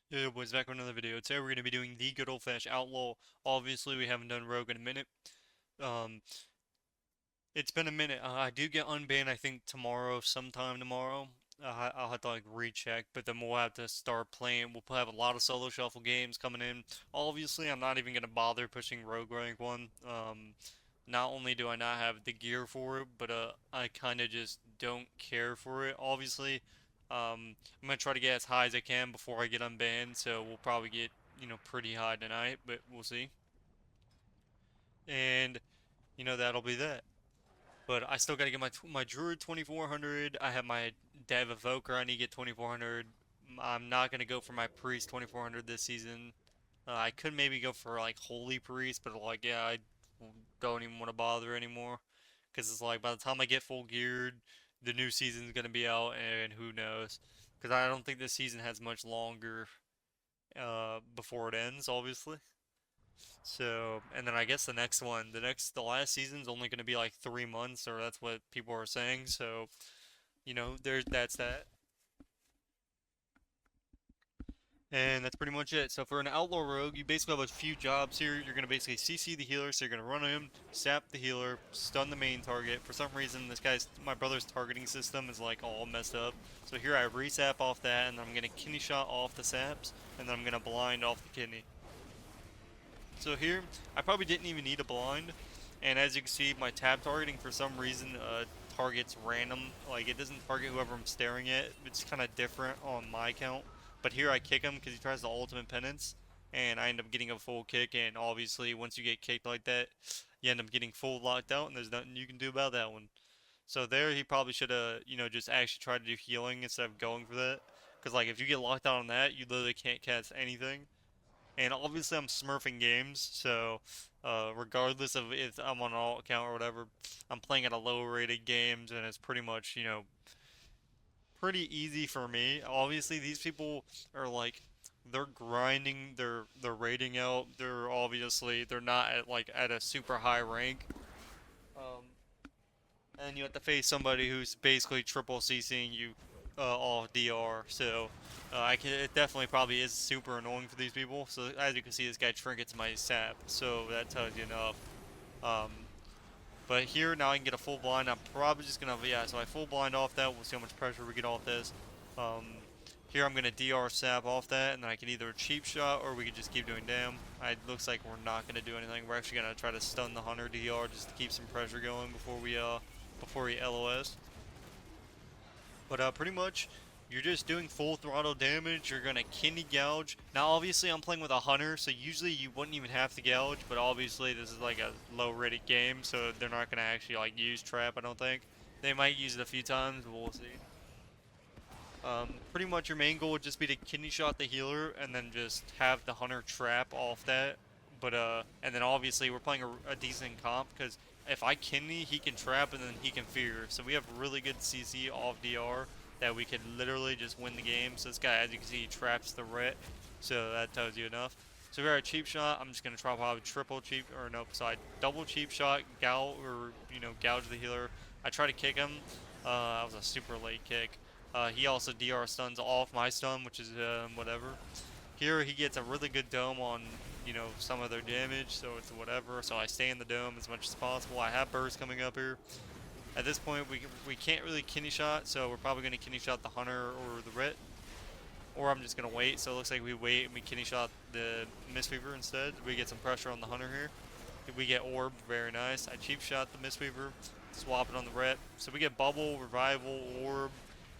Yo, boys, back with another video. Today we're going to be doing the good old-fashioned Outlaw. Obviously, we haven't done Rogue in a minute. Um, it's been a minute. I do get unbanned, I think, tomorrow, sometime tomorrow. I'll have to, like, recheck, but then we'll have to start playing. We'll have a lot of solo shuffle games coming in. Obviously, I'm not even going to bother pushing Rogue Rank 1. Not only do I not have the gear for it, but I kind of just don't care for it. Obviously, I'm gonna try to get as high as I can before I get unbanned, so we'll probably get, pretty high tonight, but we'll see. And, that'll be that. But I still gotta get my Druid 2400. I have my Dev Evoker. I need to get 2400. I'm not gonna go for my Priest 2400 this season. I could maybe go for like Holy Priest, but like, yeah, I don't even want to bother anymore. Because it's like by the time I get full geared, the new season's gonna be out, and who knows? Because I don't think this season has much longer before it ends, obviously. So, and then I guess the last season's only gonna be like 3 months, or that's what people are saying. So, that's that. And that's pretty much it. So for an Outlaw Rogue, you basically have a few jobs here. You're going to basically CC the healer, so you're going to run him, sap the healer, stun the main target. For some reason, my brother's targeting system is like all messed up. So here I resap off that, and I'm going to kidney shot off the saps, and then I'm going to blind off the kidney. So here, I probably didn't even need a blind. And as you can see, my tab targeting for some reason targets random. Like it doesn't target whoever I'm staring at. It's kind of different on my account. But here I kick him because he tries the ultimate penance, and I end up getting a full kick. And obviously, once you get kicked like that, you end up getting full locked out, and there's nothing you can do about that one. So there, he probably should have, just actually tried to do healing instead of going for that. Because like if you get locked out on that, you literally can't cast anything. And obviously I'm smurfing games, so regardless of if I'm on an alt account or whatever, I'm playing at a low rated games, and it's pretty much, pretty easy for me. Obviously these people are like they're grinding their rating out. They're not at a super high rank. Um, and you have to face somebody who's basically triple CCing you off DR. So it definitely probably is super annoying for these people. So as you can see, this guy trinkets my sap, so that tells you enough. Um, but here now I can get a full blind. I'm probably just gonna yeah. So I full blind off that. We'll see how much pressure we get off this. Um, Here I'm gonna DR sap off that, and then I can either cheap shot or we can just keep doing dam. It looks like we're not gonna do anything. We're actually gonna try to stun the hunter DR just to keep some pressure going before we LOS. But pretty much, you're just doing full throttle damage. You're gonna kidney gouge. Now, obviously, I'm playing with a hunter, so usually you wouldn't even have to gouge. But obviously, this is like a low-rated game, so they're not gonna actually like use trap. I don't think they might use it a few times. But we'll see. Pretty much your main goal would just be to kidney shot the healer and then just have the hunter trap off that. But and then obviously we're playing a decent comp because if I kidney, he can trap and then he can fear. So we have really good CC off DR that we could literally just win the game. So this guy, as you can see, he traps the ret. So that tells you enough. So we are a cheap shot. I'm just gonna try probably triple cheap or no, sorry, double cheap shot, gouge the healer. I try to kick him. That was a super late kick. He also DR stuns off my stun, which is whatever. Here he gets a really good dome on, some of their damage, so it's whatever. So I stay in the dome as much as possible. I have burst coming up here. At this point, we can't really kidney shot, so we're probably gonna kidney shot the hunter or the ret, or I'm just gonna wait. So it looks like we wait and we kidney shot the Mistweaver instead. We get some pressure on the hunter here. We get orb, very nice. I cheap shot the Mistweaver, swap it on the ret. So we get bubble, revival, orb,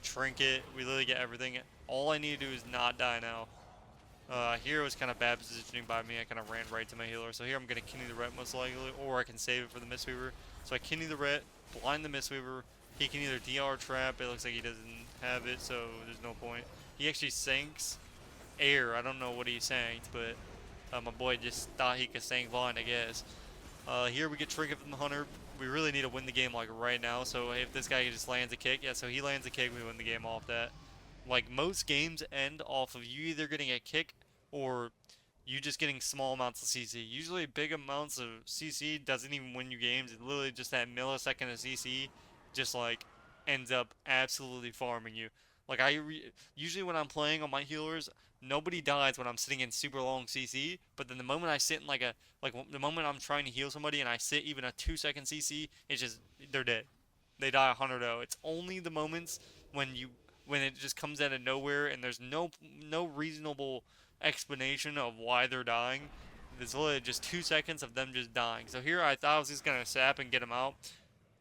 trinket. We literally get everything. All I need to do is not die now. Here was kind of bad positioning by me. I kind of ran right to my healer. So here I'm going to kidney the ret most likely, or I can save it for the Mistweaver. So I kidney the ret, blind the Mistweaver. He can either DR trap. It looks like he doesn't have it, so there's no point. He actually sinks air. I don't know what he sanked, but my boy just thought he could sank blind, I guess. Here we get trinket from the hunter. We really need to win the game like right now. So if this guy just lands a kick, yeah. So he lands a kick, we win the game off that. Like most games end off of you either getting a kick or you just getting small amounts of CC. Usually big amounts of CC doesn't even win you games. It's literally just that millisecond of CC just like ends up absolutely farming you. Like usually when I'm playing on my healers, nobody dies when I'm sitting in super long CC. But then the moment I sit in the moment I'm trying to heal somebody and I sit even a 2 second CC, it's just they're dead. They die 100-0. It's only the moments when you when it just comes out of nowhere and there's no reasonable explanation of why they're dying. There's literally just 2 seconds of them just dying. So here I thought I was just gonna sap and get them out.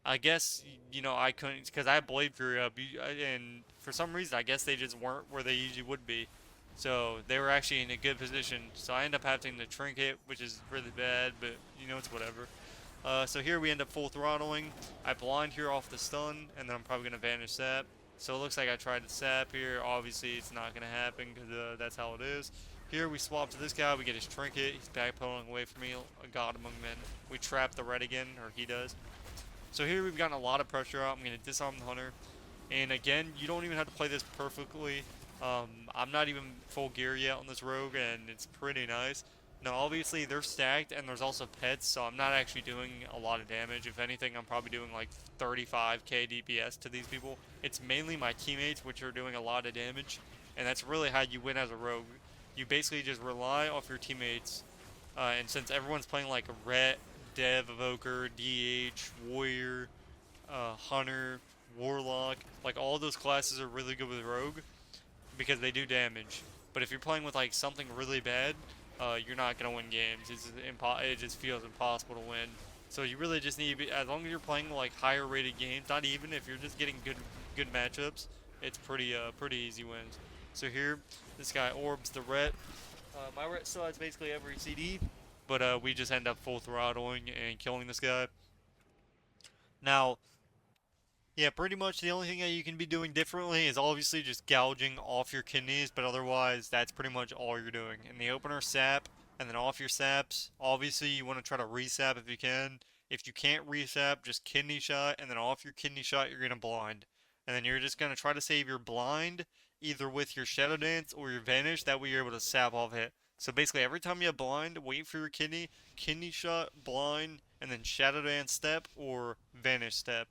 I guess I couldn't because I had Blade Fury up, and for some reason I guess they just weren't where they usually would be. So they were actually in a good position. So I end up having to trinket, which is really bad, but it's whatever. So here we end up full throttling. I blind here off the stun, and then I'm probably gonna vanish sap. So it looks like I tried to sap here. Obviously it's not gonna happen because that's how it is. Here we swap to this guy. We get his trinket. He's backpedaling away from me. A god among men. We trap the red again, or he does. So here we've gotten a lot of pressure out. I'm going to disarm the hunter. And again, you don't even have to play this perfectly. I'm not even full gear yet on this rogue, and it's pretty nice. Now, obviously, they're stacked, and there's also pets, so I'm not actually doing a lot of damage. If anything, I'm probably doing like 35k DPS to these people. It's mainly my teammates which are doing a lot of damage, and that's really how you win as a rogue. You basically just rely off your teammates, and since everyone's playing like a Ret, Dev, Evoker, DH, Warrior, Hunter, Warlock, like all those classes are really good with Rogue because they do damage. But if you're playing with like something really bad, you're not gonna win games. It just feels impossible to win. So you really just need to be, as long as you're playing like higher rated games, not even if you're just getting good matchups, it's pretty easy wins. So here, this guy orbs the Ret. My Ret still has basically every CD, but we just end up full throttling and killing this guy. Now, yeah, pretty much the only thing that you can be doing differently is obviously just gouging off your kidneys, but otherwise that's pretty much all you're doing. In the opener, sap, and then off your saps. Obviously, you want to try to resap if you can. If you can't resap, just kidney shot, and then off your kidney shot, you're gonna blind. And then you're just gonna try to save your blind either with your shadow dance or your vanish. That way you're able to sap off hit. So basically, every time you have blind, wait for your kidney shot, blind, and then shadow dance step or vanish step.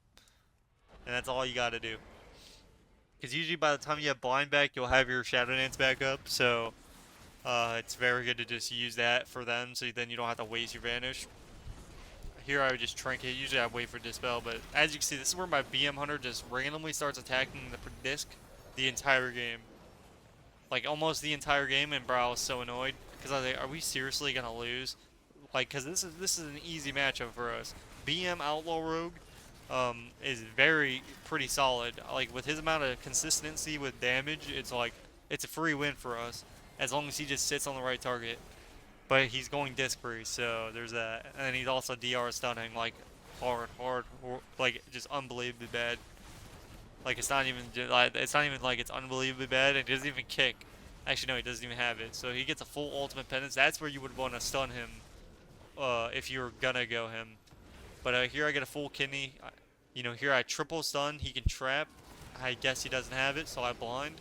And that's all you gotta do. Because usually by the time you have blind back, you'll have your shadow dance back up. So it's very good to just use that for them, so then you don't have to waste your vanish. Here I would just trinket. Usually I wait for dispel, but as you can see, this is where my BM hunter just randomly starts attacking the disc the entire game. Like almost the entire game, and bro, I was so annoyed because I was like, are we seriously gonna lose? Like, cause this is an easy matchup for us. BM Outlaw Rogue is pretty solid. Like with his amount of consistency with damage, it's a free win for us as long as he just sits on the right target. But he's going disc free, so there's that. And he's also DR stunning like hard, like just unbelievably bad. Like it's not even like it's unbelievably bad. It doesn't even kick. Actually, no, he doesn't even have it. So he gets a full ultimate penance. That's where you would want to stun him, if you're gonna go him. But here I get a full kidney. Here I triple stun. He can trap. I guess he doesn't have it, so I blind.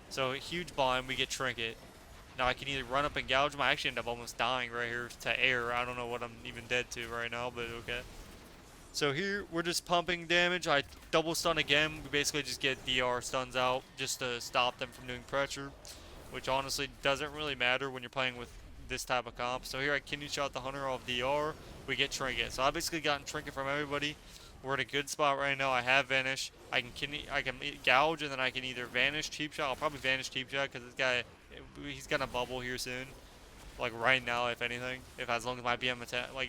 So huge blind. We get trinket. Now I can either run up and gouge him. I actually end up almost dying right here to air. I don't know what I'm even dead to right now, but okay. So here we're just pumping damage. I double stun again. We basically just get DR stuns out just to stop them from doing pressure, which honestly doesn't really matter when you're playing with this type of comp. So here I kidney shot the hunter off DR. We get trinket. So I basically gotten trinket from everybody. We're in a good spot right now. I have vanish. I can gouge, and then I can either vanish cheap shot. I'll probably vanish cheap shot because this guy, he's gonna bubble here soon. Like right now, if anything, if as long as my BM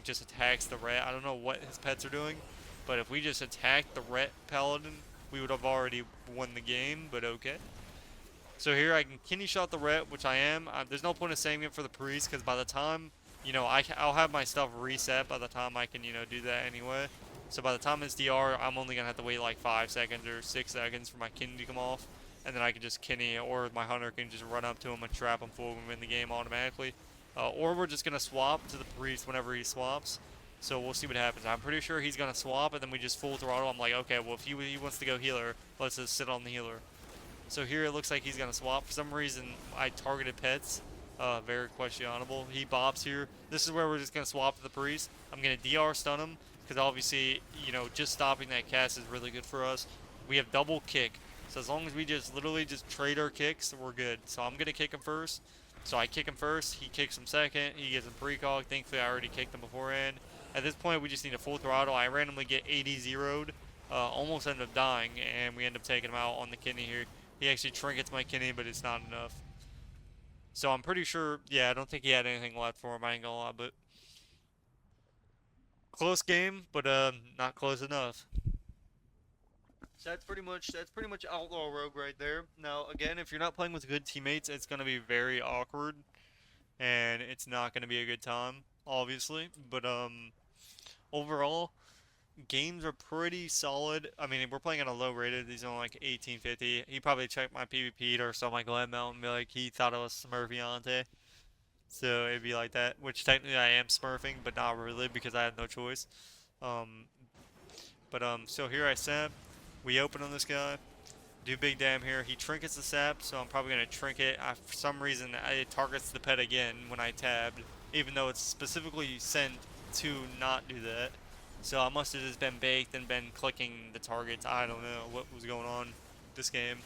just attacks the Ret. I don't know what his pets are doing, but if we just attacked the Ret Paladin, we would have already won the game. But okay. So here I can kidney shot the Ret, which I am. There's no point of saving it for the priest because by the time I'll have my stuff reset by the time I can do that anyway. So by the time it's DR, I'm only gonna have to wait like 5 seconds or 6 seconds for my kidney to come off, and then I can just kidney, or my hunter can just run up to him and trap him full and win the game automatically. Or we're just gonna swap to the priest whenever he swaps. So we'll see what happens. I'm pretty sure he's gonna swap, and then we just full throttle. I'm like, okay, well if he wants to go healer, let's just sit on the healer. So here it looks like he's gonna swap. For some reason, I targeted pets. Very questionable. He bobs here. This is where we're just gonna swap to the priest. I'm gonna DR stun him because obviously, just stopping that cast is really good for us. We have double kick. So as long as we just literally just trade our kicks, we're good. So I'm gonna kick him first. So I kick him first, he kicks him second, he gets him precog. Thankfully I already kicked him beforehand. At this point we just need a full throttle. I randomly get 80 zeroed, almost end up dying, and we end up taking him out on the kidney here. He actually trinkets my kidney, but it's not enough. So I'm pretty sure, yeah, I don't think he had anything left for him, I ain't gonna lie, but close game, but not close enough. So that's pretty much Outlaw Rogue right there. Now again, if you're not playing with good teammates, it's gonna be very awkward, and it's not gonna be a good time, obviously. But overall, games are pretty solid. I mean, we're playing on a low rated. He's on like 1850. He probably checked my PvP or saw my Glen Mount and be like he thought I was Smurfiante. So it'd be like that, which technically I am smurfing, but not really because I had no choice. Um, so here I sap. We open on this guy. Do big damn here. He trinkets the sap, so I'm probably gonna trinket. For some reason, it targets the pet again when I tabbed, even though it's specifically sent to not do that. So I must have just been baked and been clicking the targets. I don't know what was going on this game.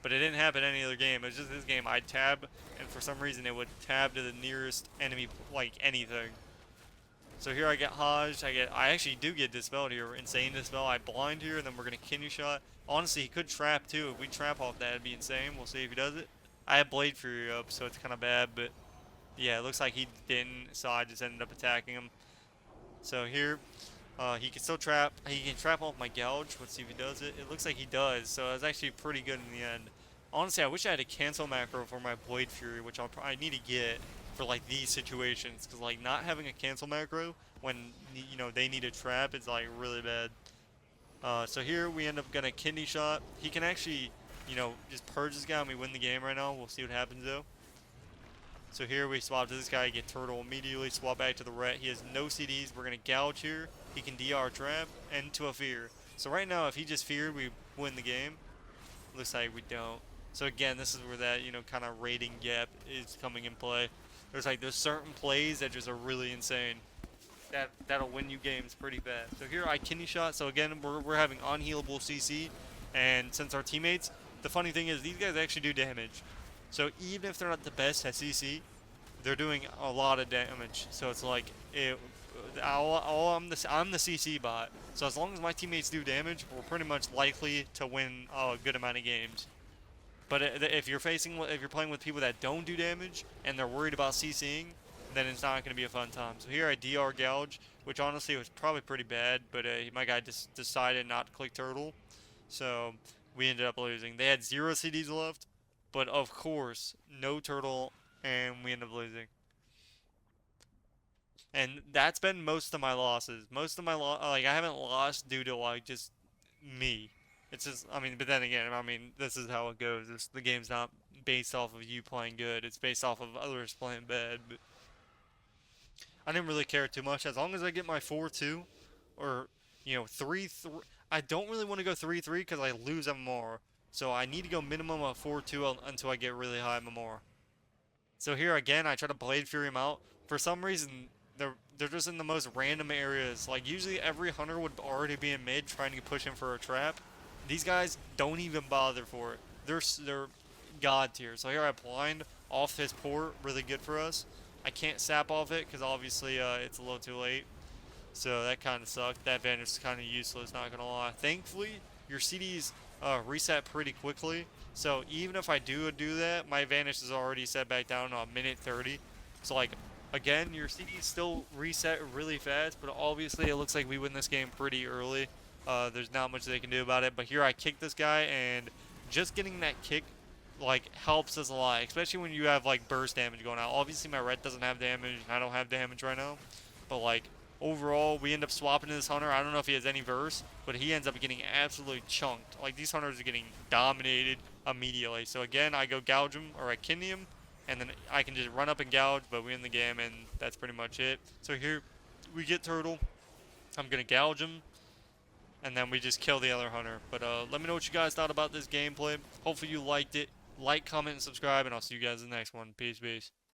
But it didn't happen any other game. It was just this game. I'd tab, and for some reason it would tab to the nearest enemy, like anything. So here I get Hodged. I actually do get Dispelled here. Insane Dispel. I blind here, and then we're going to Kidney Shot. Honestly, he could trap too. If we trap off that, it'd be insane. We'll see if he does it. I have Blade Fury up, so it's kind of bad, but yeah, it looks like he didn't, so I just ended up attacking him. So here, he can still trap. He can trap off my Gouge. Let's see if he does it. It looks like he does, so it's actually pretty good in the end. Honestly, I wish I had a cancel macro for my Blade Fury, which I need to get for like these situations, because like not having a cancel macro when they need a trap is like really bad. So here we end up gonna Kidney Shot. He can actually just purge this guy and we win the game right now. We'll see what happens though. So here we swap to this guy, get Turtle immediately, swap back to the Ret. He has no CDs. We're going to Gouge here. He can DR Trap and to a Fear. So right now, if he just feared, we win the game. Looks like we don't. So again, this is where that, kind of rating gap is coming in play. There's certain plays that just are really insane. That'll win you games pretty fast. So here I Kidney Shot. So again, we're having unhealable CC. And since our teammates, the funny thing is these guys actually do damage. So even if they're not the best at CC, they're doing a lot of damage. So it's like I'm the CC bot. So as long as my teammates do damage, we're pretty much likely to win a good amount of games. But if you're playing with people that don't do damage and they're worried about CCing, then it's not going to be a fun time. So here I DR Gouge, which honestly was probably pretty bad, but my guy just decided not to click Turtle. So we ended up losing. They had 0 CDs left. But of course, no Turtle, and we end up losing. And that's been most of my losses. Most of my I haven't lost due to like just me. It's just, but then again, this is how it goes. The game's not based off of you playing good. It's based off of others playing bad. But I didn't really care too much as long as I get my 4-2 or 3-3. I don't really want to go 3-3 because I lose MMR. So I need to go minimum of 4-2 until I get really high MMR. So here again, I try to Blade Fury him out. For some reason, they're just in the most random areas. Like usually every hunter would already be in mid trying to push him for a trap. These guys don't even bother for it. They're god tier. So here I blind off his port, really good for us. I can't sap off it because obviously it's a little too late. So that kind of sucked. That Vanish is kind of useless, not gonna lie. Thankfully, your CDs reset pretty quickly. So even if I do that, my Vanish is already set back down to a minute 30. So like, again, your CDs still reset really fast, but obviously it looks like we win this game pretty early. There's not much they can do about it. But here I kick this guy, and just getting that kick like helps us a lot, especially when you have like burst damage going out. Obviously my red doesn't have damage, and I don't have damage right now, but like overall we end up swapping to this hunter. I don't know if he has any verse, but he ends up getting absolutely chunked. Like these hunters are getting dominated immediately. So again, I go Gouge him, or I kidney him, and then I can just run up and Gouge, but we win the game, and that's pretty much it. So here we get Turtle. I'm gonna Gouge him, and then we just kill the other hunter. But let me know what you guys thought about this gameplay. Hopefully you liked it. Like, comment, and subscribe, and I'll see you guys in the next one. Peace, peace.